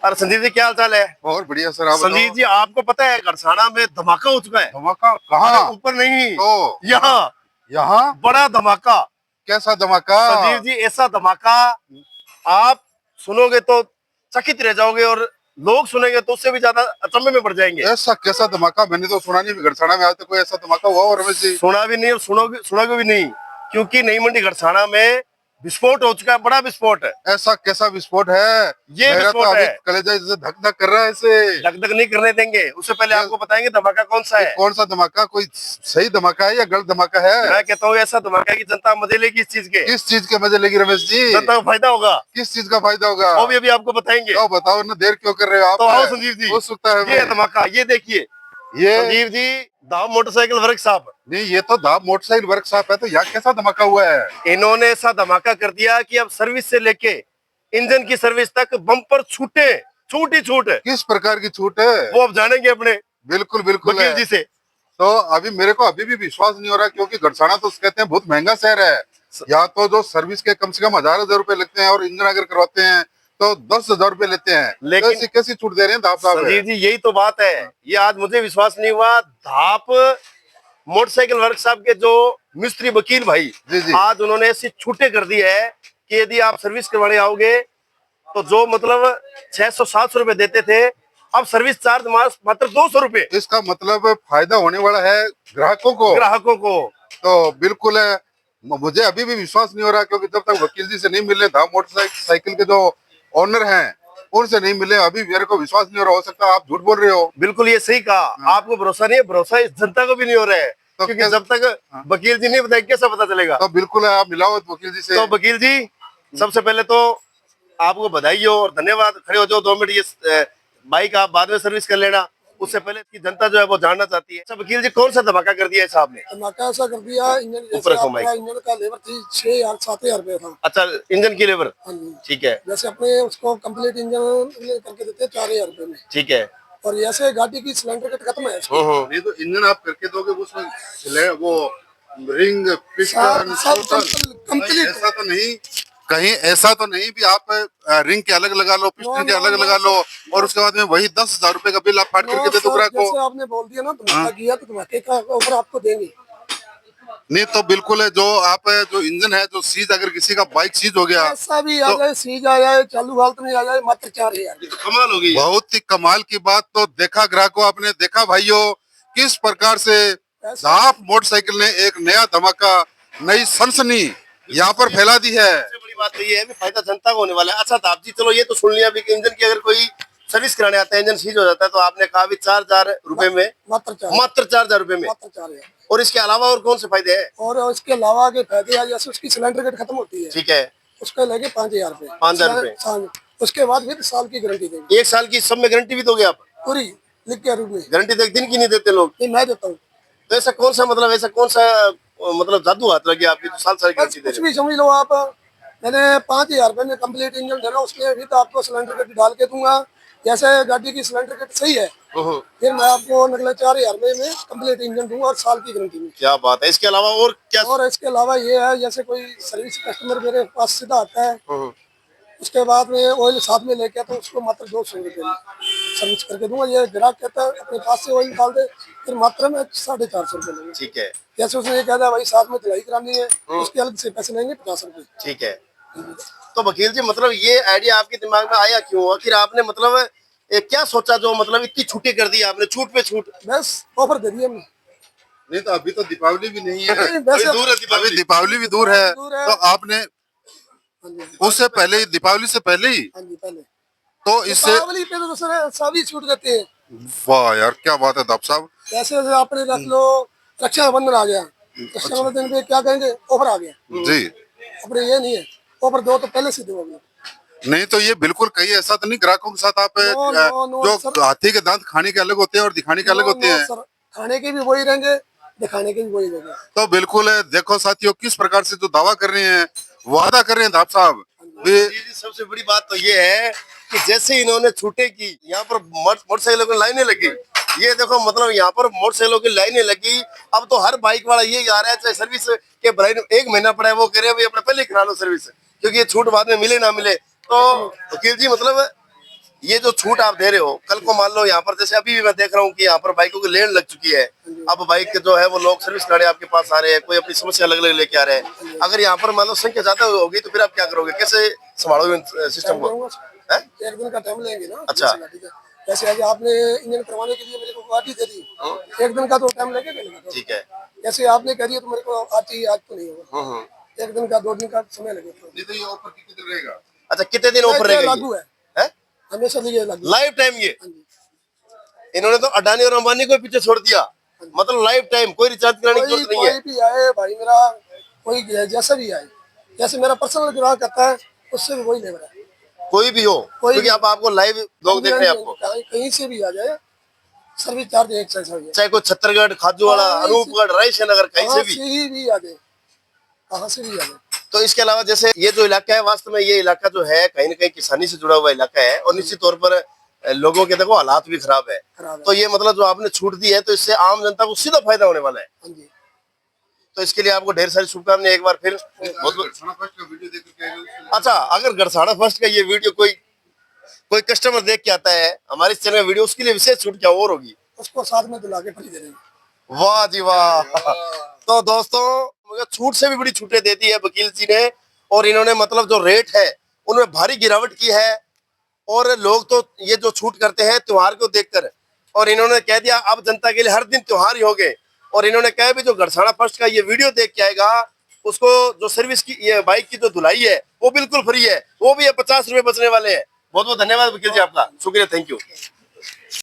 अरे संजीव जी क्या हाल चाल है। बहुत बढ़िया सर, आप संजीव बताओ। जी आपको पता है गड़साना में धमाका हो चुका है। धमाका अरे कहाँ? ऊपर नहीं, तो यहाँ यहाँ बड़ा धमाका। कैसा धमाका? संजीव जी ऐसा धमाका आप सुनोगे तो चकित रह जाओगे और लोग सुनेंगे तो उससे भी ज्यादा अचंभे में पड़ जाएंगे। ऐसा कैसा धमाका? मैंने तो सुना नहीं, गड़साना में आज तक कोई ऐसा धमाका हुआ हो रमेश जी? सुना भी नहीं और सुनोगे भी नहीं, क्योंकि नई मंडी गड़साना में विस्फोट हो चुका है, बड़ा विस्फोट है। ऐसा कैसा विस्फोट है? ये मेरा तो विस्फोट अभी है, कलेजा जैसे धक धक कर रहा है इसे। धक धक नहीं करने देंगे। उससे पहले आपको बताएंगे धमाका कौन सा ये है। कौन सा धमाका? कोई सही धमाका है या गलत धमाका है? मैं कहता हूँ ऐसा धमाका की जनता मजे लेगी इस चीज के। किस चीज के मजे लेगी रमेश जी? जनता को फायदा होगा। किस चीज का फायदा होगा? वो भी अभी आपको बताएंगे। तो बताओ ना, देर क्यों कर रहे हो आप? तो आओ संजीव जी, उत्सुकता है ये धमाका ये देखिए। ये संजीव जी दाव मोटरसाइकिल वर्कशॉप, नहीं, ये तो धाम मोटरसाइकिल वर्कशॉप है, तो यहाँ कैसा धमाका हुआ है? इन्होंने ऐसा धमाका कर दिया कि अब सर्विस से लेके इंजन की सर्विस तक बम्पर छूटे, छूट ही छूट है। किस प्रकार की छूट है वो अब जानेंगे अपने बिल्कुल बिल्कुल वकील है। जी से। तो अभी मेरे को अभी भी विश्वास नहीं हो रहा, क्योंकि गड़साना तो कहते हैं बहुत महंगा शहर है। यहाँ तो जो सर्विस के कम से कम 1000 रुपए लगते हैं और इंजन अगर करवाते हैं तो 10,000 रुपए लेते हैं। लेकिन तो ऐसी कैसी छूट दे रहे हैं धाप साहब? संजीव जी यही तो बात है, ये आज मुझे विश्वास नहीं हुआ। धाप मोटरसाइकिल वर्कशॉप के जो मिस्त्री वकील भाई जी जी। आज उन्होंने ऐसी छूटें कर दी है कि यदि आप सर्विस करवाने आओगे तो जो मतलब 600-700 रुपए देते थे, अब सर्विस चार्ज मात्र 200 रुपए। इसका मतलब फायदा होने वाला है ग्राहकों को। तो बिल्कुल है, मुझे अभी भी विश्वास नहीं हो रहा, क्योंकि जब तक वकील जी से नहीं मिले, धाम मोटरसाइकिल के जो ओनर हैं उनसे नहीं मिले, अभी मेरे को विश्वास नहीं हो रहा। हो सकता है आप झूठ बोल रहे हो। बिल्कुल ये सही कहा। आपको भरोसा नहीं है, भरोसा इस जनता को भी नहीं हो रहा है। तो क्योंकि जब तक वकील जी नहीं बताएंगे कैसे पता चलेगा? तो बिल्कुल है, आप मिलाओ वकील जी से। तो वकील जी सबसे पहले तो आपको बधाई हो और धन्यवाद। खड़े हो जाओ 2 मिनट, ये बाइक आप बाद में सर्विस कर लेना, उससे पहले की जनता जो है वो जानना चाहती है। अच्छा वकील जी कौन सा धमाका कर दिया है साहब ने? धमाका ऐसा कर दिया, इंजन ऊपर जैसे रखो माइक। आपका इंजन का लेबर थी 6,000-7,000 रुपए था। अच्छा इंजन की लेबर, हाँ जी। ठीक है जैसे अपने उसको कंप्लीट इंजन करके देते 4,000 रुपए में। ठीक है। और जैसे गाड़ी की सिलेंडर कट खत्म है, नहीं तो इंजन आप करके दोगे, उसमें वो रिंग पिस्टन सब कंप्लीट, ऐसा तो नहीं कहीं, ऐसा तो नहीं भी आप रिंग के अलग लगा लो, पिस्टन के अलग लगा लो और उसके बाद में वही 10,000 रुपए का बिल आप फाड़ करके दे दो ग्राहक को? जैसे आपने बोल दिया ना धमाका किया तो धमाके का ऑफर आपको देंगे। नहीं तो बिल्कुल है, जो आप जो इंजन है जो सीज, अगर किसी का बाइक सीज हो गया, ऐसा भी आ जाए, सीज आ जाए, चालू हालत में आ जाए, मात्र 4,000। कमाल हो गई, बहुत ही कमाल की बात। तो देखा ग्राहकों, आपने देखा भाइयों, किस प्रकार से धाप मोटरसाइकिल ने एक नया धमाका, नई सनसनी यहाँ पर फैला दी है। सबसे बड़ी बात तो ये है कि फायदा जनता को होने वाला है। अच्छा धाप जी चलो ये तो सुन लिया भी कि इंजन की अगर कोई सर्विस कराने आता है, इंजन सीज हो जाता है, तो आपने कहा भी 4,000 रुपए में, मात्र 4,000 रुपए में। मात्र 4,000। और इसके अलावा और कौन से फायदे हैं? और इसके अलावा के फायदे हैं, जैसे उसकी सिलेंडर कट खत्म होती है, ठीक है, उसका लगे 5,000 रुपए। 5,000 रुपए। हाँ, उसके बाद फिर साल की गारंटी देंगे। 1 साल की सब में गारंटी भी दोगे आप? पूरी लिख के रूप में। गारंटी तो 1 दिन की नहीं देते लोग। नहीं, मैं देता हूँ। तो ऐसा कौन सा मतलब, ऐसा कौन सा मतलब जादू हाथ लगी आपकी तो साल की गारंटी दे कुछ रहे भी समझ लो आप। मैंने 5,000 रुपए में कंप्लीट इंजन देना, उसमें भी तो आपको सिलेंडर कट डाल के दूंगा। जैसे गाड़ी की सिलेंडर कट सही है, हो? फिर मैं आपको निकले 4,000 रुपए में कंप्लीट इंजन दूंगा और साल की गारंटी में। क्या बात है। इसके अलावा और क्या? और इसके अलावा ये है, जैसे कोई सर्विस कस्टमर मेरे पास सीधा आता है, उसके बाद में ऑयल साथ में लेके तो उसको मात्र 200 रुपए में सर्विस करके दूंगा। ये ग्राहक कहता है अपने पास से ऑयल डाल दे, फिर मात्र में 450 रुपए लेंगे। ठीक है, जैसे उसने ये कहता है भाई साथ में धुलाई करानी है, उसके अलग से पैसे लेंगे 50 रुपए। ठीक है। तो वकील जी मतलब ये आइडिया आपके दिमाग में आया क्यों? आखिर आपने मतलब क्या सोचा जो मतलब इतनी छुट्टी कर दी आपने, छूट पे छूट? बस ऑफर दे दिया हमने। नहीं तो अभी तो दीपावली भी नहीं है, नहीं, अभी दूर है दीपावली। अभी दीपावली भी दूर है, तो आपने उससे पहले ही, दीपावली से पहले ही, हाँ जी पहले तो इससे दीपावली पे तो सर सभी छूट देते हैं। वाह यार क्या बात है धाप साहब। जैसे आपने रख लो, रक्षाबंधन आ गया, रक्षाबंधन पे क्या कहेंगे, ऑफर आ गया जी। अपने। ये नहीं है ऑफर दो तो पहले से दो। नहीं तो ये बिल्कुल कहीं ऐसा तो नहीं ग्राहकों के साथ आप जो हाथी के दांत खाने के अलग होते हैं और दिखाने के अलग होते हैं, खाने के भी वही रहेंगे, दिखाने के भी वही रहेंगे। तो बिल्कुल है। देखो साथियों, किस प्रकार से जो दावा कर रहे हैं, वादा कर रहे हैं धाप साहब। सबसे बड़ी बात तो ये है कि जैसे इन्होंने छूटे की, यहाँ पर मोटरसाइकिलों की लाइनें लगी। ये देखो मतलब यहाँ पर मोटरसाइकिलों की लाइनें लगी। अब तो हर बाइक वाला ये आ रहा है, चाहे सर्विस के भराई 1 महीना पड़ा है, वो कह रहे हैं भाई अपने पहले करा लो सर्विस, क्योंकि ये छूट बाद में मिले ना मिले। तो वकील जी मतलब ये जो छूट आप दे रहे हो, कल को मान लो यहाँ पर जैसे अभी भी मैं देख रहा हूँ कि यहाँ पर बाइकों की लेन लग चुकी है। अब बाइक के जो है वो लोग सर्विस कराने आपके पास आ रहे हैं, कोई अपनी समस्या अलग अलग लेके आ रहे हैं। अगर यहाँ पर मान लो संख्या ज्यादा होगी तो फिर आप क्या करोगे, कैसे संभालोगे सिस्टम को? हैं? एक दिन का टाइम लेंगे ना। अच्छा। जैसे अभी आपने इंजन करवाने के लिए मेरे को गाड़ी दे दी, एक दिन का तो टाइम लगेगा। ठीक है। जैसे आपने कह दिया तो मेरे को आज ही आज तो नहीं होगा, एक दिन का 2 दिन का समय लगेगा। नहीं तो ये ऑफर कितने दिन रहेगा? अच्छा, कितने दिन ऑफर रहेगा? लागू है, हमेशा लिए लागू, लाइफ टाइम। ये हाँ जी। इन्होंने तो अडानी और अंबानी को पीछे छोड़ दिया, मतलब लाइफ टाइम, कोई रिचार्ज कराने की जरूरत नहीं है। कोई भी आए भाई, मेरा कोई जैसा भी आए, जैसे मेरा पर्सनल ग्राहक आता है उससे भी वही ले रहा है, कोई भी हो, क्योंकि अब आपको लाइव लोग देख रहे हैं आपको। कहीं से भी आ जाए, सर्विस चार्ज एक जैसा ही है। चाहे कोई छत्तरगढ़, खाजूवाड़ा, अनूपगढ़, रायसेनगर, कहीं से भी आ जाए, कहाँ से भी आ जाए। तो इसके अलावा जैसे ये जो इलाका है, वास्तव में ये इलाका जो है कहीं ना कहीं किसानी से जुड़ा हुआ इलाका है, और निश्चित तौर पर लोगों के देखो हालात भी खराब है। तो ये मतलब जो आपने छूट दी है, तो इससे आम जनता को सीधा फायदा होने वाला है। हाँ जी। तो इसके लिए आपको ढेर सारी शुभकामनाएं एक बार फिर। अच्छा, अगर गड़साना फर्स्ट का ये वीडियो कोई कस्टमर देख के आता है हमारे चैनल में वीडियो, उसके लिए विशेष छूट क्या और होगी? उसको साथ में दिला के फ्री दे देंगे। वाह जी वाह। तो दोस्तों, मुझे छूट से भी बड़ी छूटें दे दी है वकील जी ने, और इन्होंने मतलब जो रेट है उन्होंने भारी गिरावट की है। और लोग तो ये जो छूट करते हैं त्योहार को देखकर, और इन्होंने कह दिया अब जनता के लिए हर दिन त्योहार ही हो गए। और इन्होंने कहा भी जो गड़साना फर्स्ट का ये वीडियो देख के आएगा, उसको जो सर्विस की ये बाइक की जो धुलाई है वो बिल्कुल फ्री है, वो भी 50 रुपए बचने वाले हैं। बहुत बहुत धन्यवाद वकील जी आपका, शुक्रिया, थैंक यू।